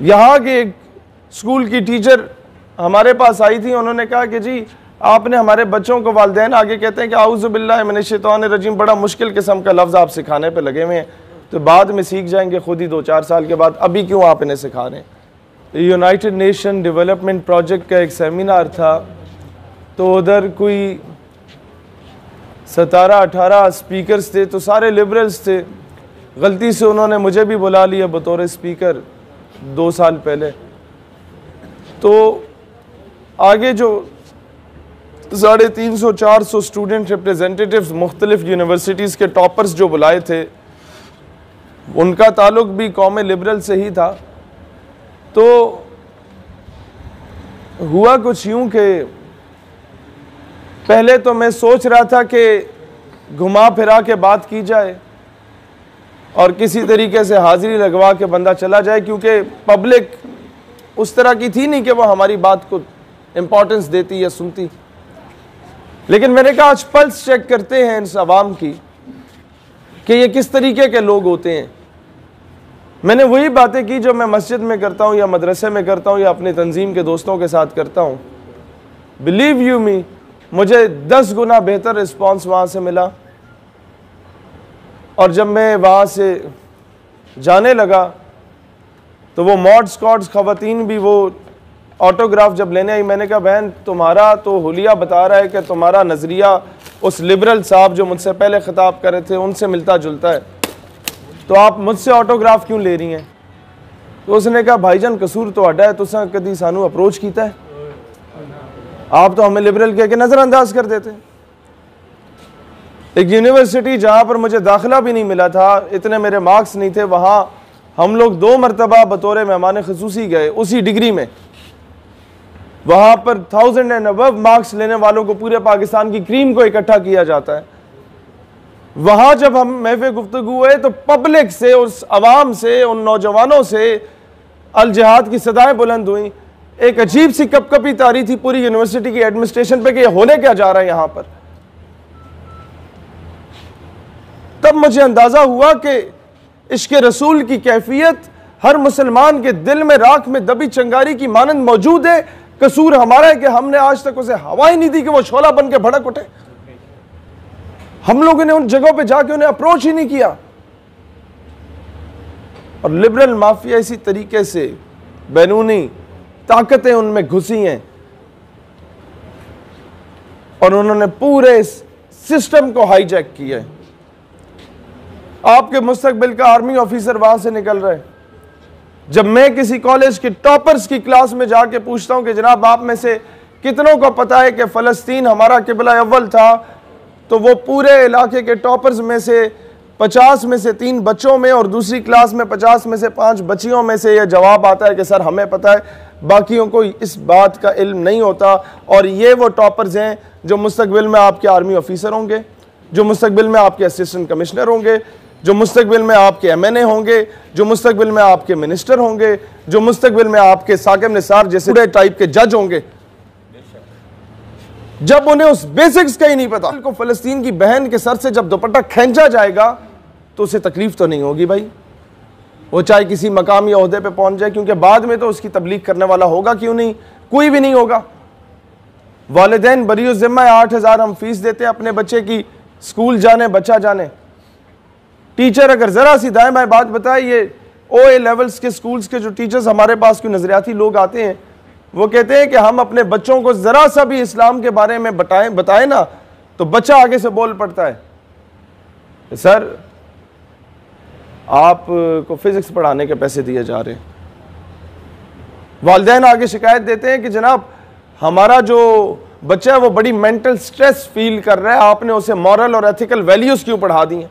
यहाँ के एक स्कूल की टीचर हमारे पास आई थी, उन्होंने कहा कि जी आपने हमारे बच्चों को, वालिदैन आगे कहते हैं कि आऊज़ु बिल्लाहि मिनश शैतानिर रजीम, बड़ा मुश्किल किस्म का लफ्ज़ आप सिखाने पे लगे हुए हैं, तो बाद में सीख जाएंगे खुद ही 2-4 साल के बाद, अभी क्यों आप इन्हें सिखा रहे हैं। यूनाइटेड नेशन डेवलपमेंट प्रोजेक्ट का एक सेमिनार था, तो उधर कोई 17-18 स्पीकर्स थे, तो सारे लिबरल्स थे। गलती से उन्होंने मुझे भी बुला लिया बतौर स्पीकर 2 साल पहले। तो आगे जो 350-400 स्टूडेंट रिप्रेजेंटेटिव्स मुख्तलिफ यूनिवर्सिटीज़ के टॉपर्स जो बुलाए थे, उनका ताल्लुक भी कौम लिबरल से ही था। तो हुआ कुछ यूं कि पहले तो मैं सोच रहा था कि घुमा फिरा के बात की जाए और किसी तरीके से हाजिरी लगवा के बंदा चला जाए, क्योंकि पब्लिक उस तरह की थी नहीं कि वो हमारी बात को इम्पोर्टेंस देती या सुनती। लेकिन मैंने कहा आज पल्स चेक करते हैं इस अवाम की कि ये किस तरीके के लोग होते हैं। मैंने वही बातें की जो मैं मस्जिद में करता हूँ या मदरसे में करता हूँ या अपने तंजीम के दोस्तों के साथ करता हूँ। बिलीव यू मी, मुझे 10 गुना बेहतर रिस्पॉन्स वहाँ से मिला। और जब मैं वहाँ से जाने लगा तो वो मॉड स्कॉट्स खवातीन भी वो ऑटोग्राफ जब लेने आई, मैंने कहा बहन तुम्हारा तो हुलिया बता रहा है कि तुम्हारा नज़रिया उस लिबरल साहब जो मुझसे पहले ख़िताब कर रहे थे उनसे मिलता जुलता है, तो आप मुझसे ऑटोग्राफ क्यों ले रही हैं। तो उसने कहा भाईजान कसूर तो अड्डा है, तुसा कभी सानू अप्रोच किया है, आप तो हमें लिबरल कह के नज़रअंदाज कर देते। एक यूनिवर्सिटी जहाँ पर मुझे दाखिला भी नहीं मिला था, इतने मेरे मार्क्स नहीं थे, वहाँ हम लोग 2 मरतबा बतौर मेहमान खसूसी गए उसी डिग्री में। वहाँ पर 1000 एंड अबव मार्क्स लेने वालों को पूरे पाकिस्तान की क्रीम को इकट्ठा किया जाता है। वहाँ जब हम महफ़िल गुफ्तगू हुए तो पब्लिक से, उस अवाम से, उन नौजवानों से अल जिहाद की सदाएं बुलंद हुई। एक अजीब सी कपकपी तारी थी पूरी यूनिवर्सिटी की एडमिनिस्ट्रेशन पे कि ये होने क्या जा रहा है यहाँ पर। तब मुझे अंदाजा हुआ कि इश्क रसूल की कैफियत हर मुसलमान के दिल में राख में दबी चंगारी की मानंद मौजूद है। कसूर हमारा है कि हमने आज तक उसे हवा ही नहीं दी कि वो शोला बन के भड़क उठे। हम लोगों ने उन जगहों पे जाके उन्हें अप्रोच ही नहीं किया। और लिबरल माफिया इसी तरीके से बैरूनी ताकतें उनमें घुसी हैं और उन्होंने पूरे सिस्टम को हाईजैक किया है। आपके मुस्तकबिल का आर्मी ऑफिसर वहां से निकल रहे। जब मैं किसी कॉलेज के टॉपर्स की क्लास में जाके पूछता हूं कि जनाब आप में से कितनों को पता है कि फ़लस्तीन हमारा किबला अव्वल था, तो वो पूरे इलाके के टॉपर्स में से 50 में से 3 बच्चों में और दूसरी क्लास में 50 में से 5 बच्चियों में से यह जवाब आता है कि सर हमें पता है, बाकियों को इस बात का इल्म नहीं होता। और ये वो टॉपर्स हैं जो मुस्तकबिल में आपके आर्मी ऑफिसर होंगे, जो मुस्तकबिल में आपके असिस्टेंट कमिश्नर होंगे, जो मुस्तकबिल में आपके MNA होंगे, जो मुस्तकबिल में आपके मिनिस्टर होंगे, जो मुस्तकबिल में आपके साकिब निसार जैसे टाइप के जज होंगे। जब उन्हें उस बेसिक्स का ही नहीं पता, को फ़लस्तीन की बहन के सर से जब दुपट्टा खींचा जाएगा तो उसे तकलीफ तो नहीं होगी भाई, वो चाहे किसी मकाम या ओहदे पे पहुंच जाए, क्योंकि बाद में तो उसकी तबलीग करने वाला होगा क्यों नहीं, कोई भी नहीं होगा। वालिदैन बरी ज़िम्मा है, 8000 हम फीस देते हैं अपने बच्चे की, स्कूल जाने बच्चा जाने। टीचर अगर जरा सी दाएं बाएं बात बताए, ये OA लेवल्स के स्कूल्स के जो टीचर्स हमारे पास क्यों नजरियाती लोग आते हैं, वो कहते हैं कि हम अपने बच्चों को जरा सा भी इस्लाम के बारे में बताएं ना तो बच्चा आगे से बोल पड़ता है सर आप को फिजिक्स पढ़ाने के पैसे दिए जा रहे हैं। वालिदैन आगे शिकायत देते हैं कि जनाब हमारा जो बच्चा है वो बड़ी मेंटल स्ट्रेस फील कर रहा है, आपने उसे मॉरल और एथिकल वैल्यूज क्यों पढ़ा दी हैं।